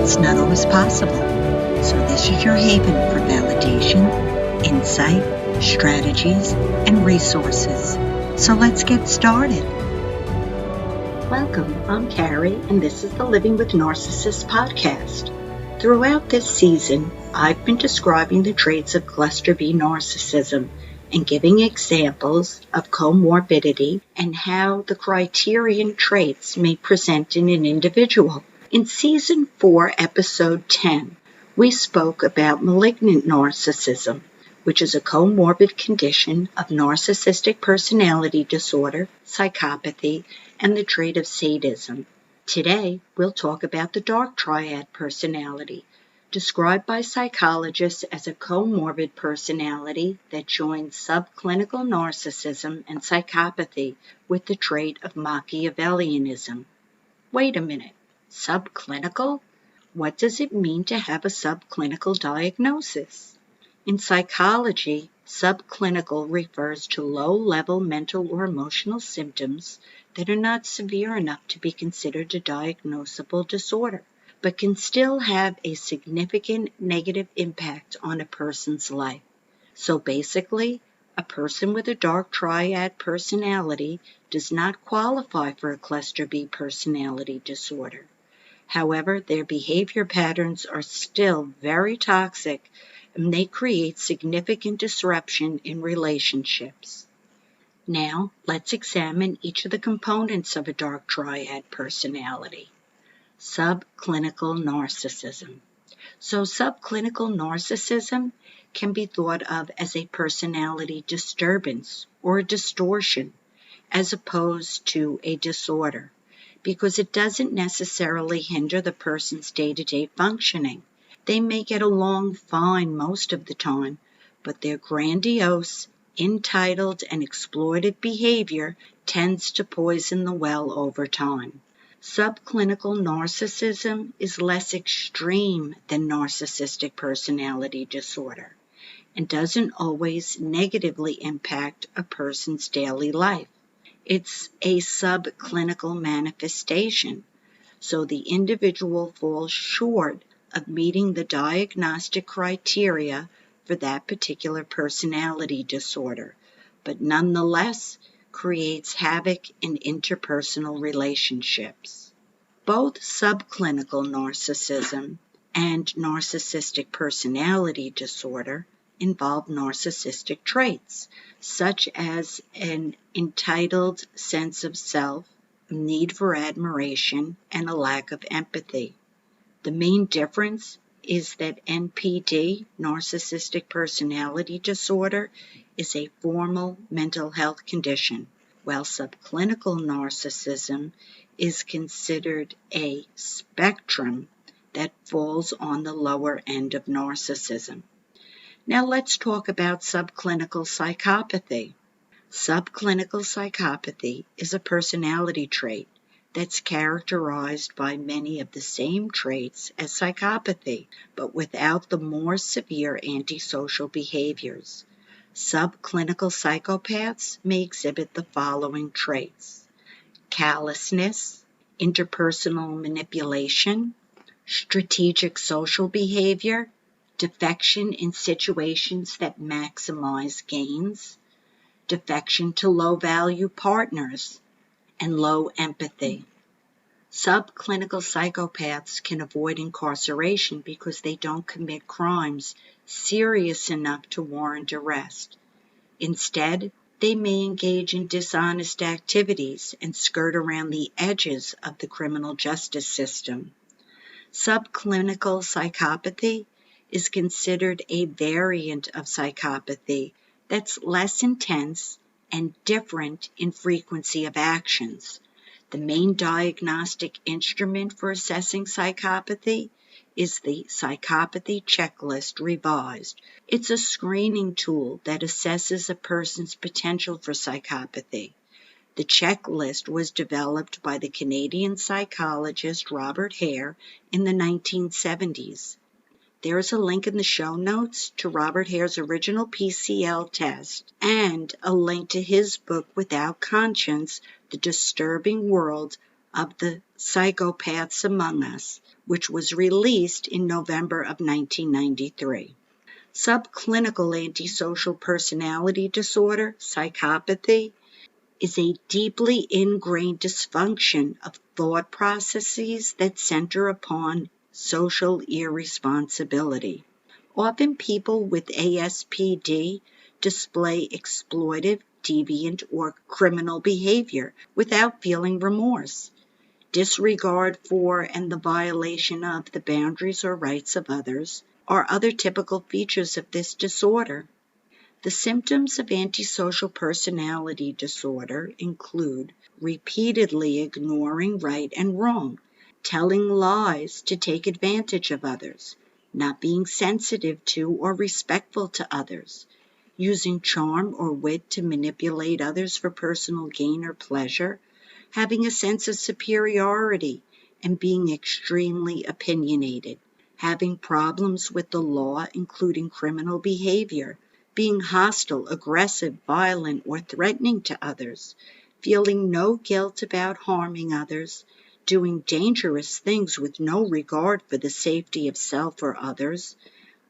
that's not always possible. So this is your haven for validation, insight, strategies, and resources. So let's get started. Welcome, I'm Carrie, and this is the Living with Narcissists podcast. Throughout this season, I've been describing the traits of cluster B narcissism and giving examples of comorbidity and how the criterion traits may present in an individual. In Season 4, Episode 10, we spoke about malignant narcissism, which is a comorbid condition of narcissistic personality disorder, psychopathy, and the trait of sadism. Today, we'll talk about the Dark Triad Personality, described by psychologists as a comorbid personality that joins subclinical narcissism and psychopathy with the trait of Machiavellianism. Wait a minute, subclinical? What does it mean to have a subclinical diagnosis? In psychology, subclinical refers to low-level mental or emotional symptoms that are not severe enough to be considered a diagnosable disorder, but can still have a significant negative impact on a person's life. So basically, a person with a Dark Triad personality does not qualify for a Cluster B personality disorder. However, their behavior patterns are still very toxic and they create significant disruption in relationships. Now, let's examine each of the components of a Dark Triad personality. Subclinical narcissism. So subclinical narcissism can be thought of as a personality disturbance or a distortion as opposed to a disorder, because it doesn't necessarily hinder the person's day-to-day functioning. They may get along fine most of the time, but their grandiose, entitled, and exploitive behavior tends to poison the well over time. Subclinical narcissism is less extreme than narcissistic personality disorder and doesn't always negatively impact a person's daily life. It's a subclinical manifestation, so the individual falls short of meeting the diagnostic criteria for that particular personality disorder, but nonetheless creates havoc in interpersonal relationships. Both subclinical narcissism and narcissistic personality disorder involve narcissistic traits, such as an entitled sense of self, need for admiration, and a lack of empathy. The main difference is that NPD, narcissistic personality disorder, is a formal mental health condition, while subclinical narcissism is considered a spectrum that falls on the lower end of narcissism. Now let's talk about subclinical psychopathy. Subclinical psychopathy is a personality trait that's characterized by many of the same traits as psychopathy, but without the more severe antisocial behaviors. Subclinical psychopaths may exhibit the following traits: callousness, interpersonal manipulation, strategic social behavior, defection in situations that maximize gains, defection to low-value partners, and low empathy. Subclinical psychopaths can avoid incarceration because they don't commit crimes serious enough to warrant arrest. Instead, they may engage in dishonest activities and skirt around the edges of the criminal justice system. Subclinical psychopathy is considered a variant of psychopathy that's less intense and different in frequency of actions. The main diagnostic instrument for assessing psychopathy is the Psychopathy Checklist Revised. It's a screening tool that assesses a person's potential for psychopathy. The checklist was developed by the Canadian psychologist Robert Hare in the 1970s. There is a link in the show notes to Robert Hare's original PCL test and a link to his book Without Conscience, The Disturbing World of the Psychopaths Among Us, which was released in November of 1993. Subclinical antisocial personality disorder, psychopathy, is a deeply ingrained dysfunction of thought processes that center upon social irresponsibility. Often people with ASPD display exploitive, deviant, or criminal behavior without feeling remorse. Disregard for and the violation of the boundaries or rights of others are other typical features of this disorder. The symptoms of antisocial personality disorder include repeatedly ignoring right and wrong, telling lies to take advantage of others, not being sensitive to or respectful to others, using charm or wit to manipulate others for personal gain or pleasure, having a sense of superiority and being extremely opinionated, having problems with the law including criminal behavior, being hostile, aggressive, violent, or threatening to others, feeling no guilt about harming others, doing dangerous things with no regard for the safety of self or others,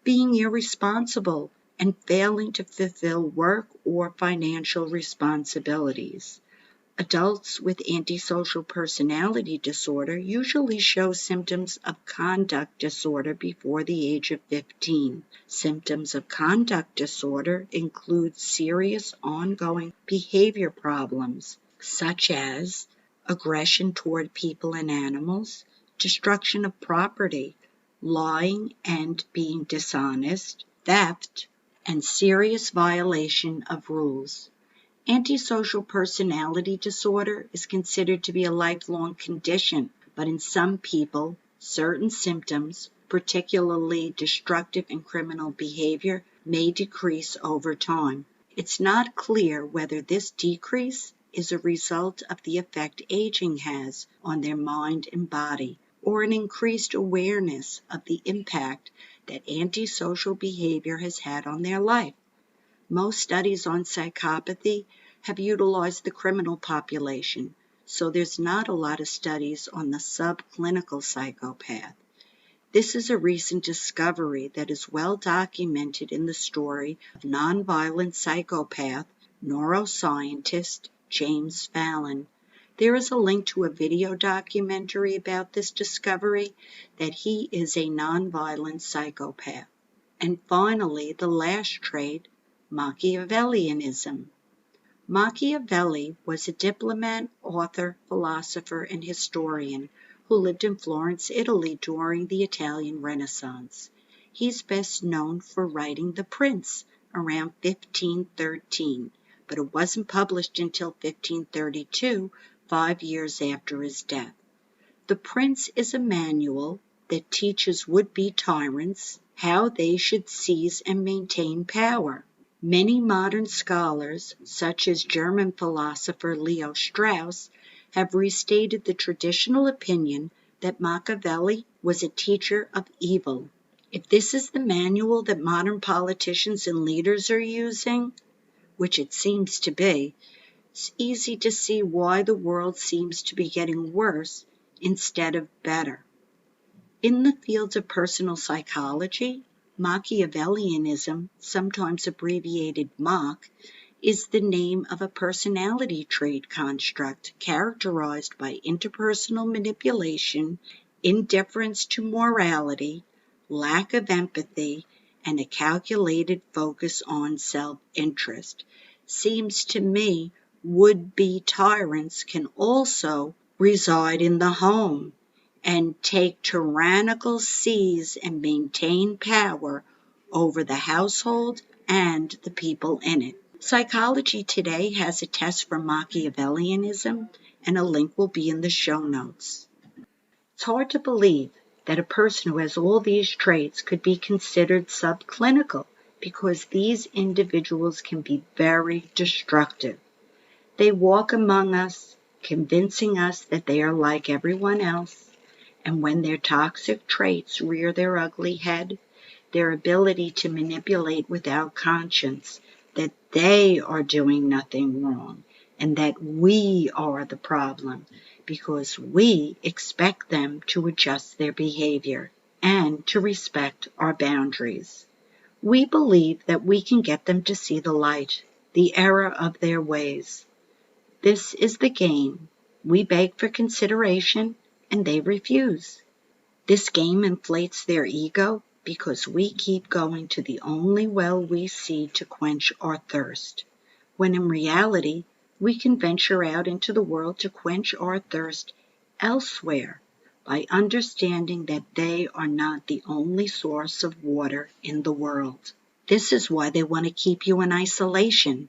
being irresponsible, and failing to fulfill work or financial responsibilities. Adults with antisocial personality disorder usually show symptoms of conduct disorder before the age of 15. Symptoms of conduct disorder include serious ongoing behavior problems, such as aggression toward people and animals, destruction of property, lying and being dishonest, theft, and serious violation of rules. Antisocial personality disorder is considered to be a lifelong condition, but in some people, certain symptoms, particularly destructive and criminal behavior, may decrease over time. It's not clear whether this decrease is a result of the effect aging has on their mind and body, or an increased awareness of the impact that antisocial behavior has had on their life. Most studies on psychopathy have utilized the criminal population, so there's not a lot of studies on the subclinical psychopath. This is a recent discovery that is well documented in the story of nonviolent psychopath, neuroscientist James Fallon. There is a link to a video documentary about this discovery that he is a nonviolent psychopath. And finally, the last trait, Machiavellianism. Machiavelli was a diplomat, author, philosopher, and historian who lived in Florence, Italy during the Italian Renaissance. He's best known for writing The Prince around 1513, but it wasn't published until 1532, 5 years after his death. The Prince is a manual that teaches would-be tyrants how they should seize and maintain power. Many modern scholars, such as German philosopher Leo Strauss, have restated the traditional opinion that Machiavelli was a teacher of evil. If this is the manual that modern politicians and leaders are using, which it seems to be, it's easy to see why the world seems to be getting worse instead of better. In the fields of personal psychology, Machiavellianism, sometimes abbreviated Mach, is the name of a personality trait construct characterized by interpersonal manipulation, indifference to morality, lack of empathy, and a calculated focus on self-interest. Seems to me would-be tyrants can also reside in the home and take tyrannical seize and maintain power over the household and the people in it. Psychology Today has a test for Machiavellianism, and a link will be in the show notes. It's hard to believe that a person who has all these traits could be considered subclinical, because these individuals can be very destructive. They walk among us, convincing us that they are like everyone else, and when their toxic traits rear their ugly head, their ability to manipulate without conscience that they are doing nothing wrong and that we are the problem because we expect them to adjust their behavior and to respect our boundaries. We believe that we can get them to see the light, the error of their ways. This is the game. We beg for consideration and they refuse. This game inflates their ego because we keep going to the only well we see to quench our thirst, when in reality we can venture out into the world to quench our thirst elsewhere by understanding that they are not the only source of water in the world. This is why they want to keep you in isolation.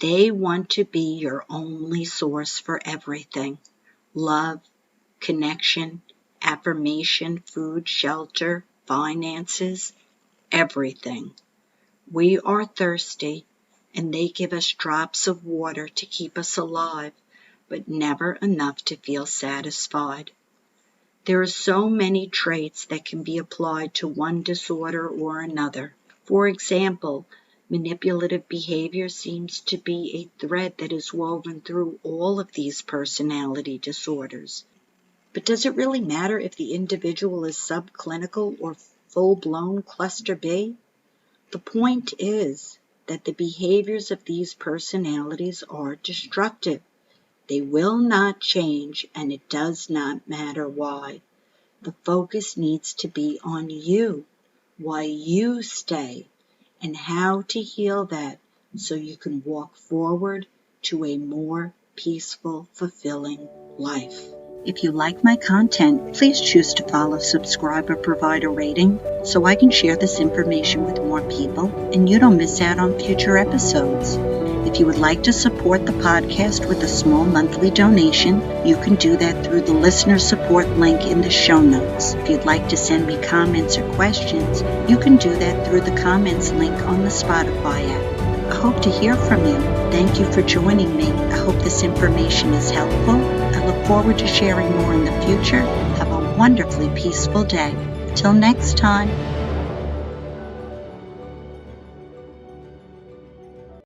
They want to be your only source for everything: love, connection, affirmation, food, shelter, finances, everything. We are thirsty, and they give us drops of water to keep us alive, but never enough to feel satisfied. There are so many traits that can be applied to one disorder or another. For example, manipulative behavior seems to be a thread that is woven through all of these personality disorders. But does it really matter if the individual is subclinical or full-blown cluster B? The point is that the behaviors of these personalities are destructive. They will not change, and it does not matter why. The focus needs to be on you, why you stay, and how to heal that so you can walk forward to a more peaceful, fulfilling life. If you like my content, please choose to follow, subscribe, or provide a rating so I can share this information with more people and you don't miss out on future episodes. If you would like to support the podcast with a small monthly donation, you can do that through the listener support link in the show notes. If you'd like to send me comments or questions, you can do that through the comments link on the Spotify app. I hope to hear from you. Thank you for joining me. I hope this information is helpful. I look forward to sharing more in the future. Have a wonderfully peaceful day. Till next time.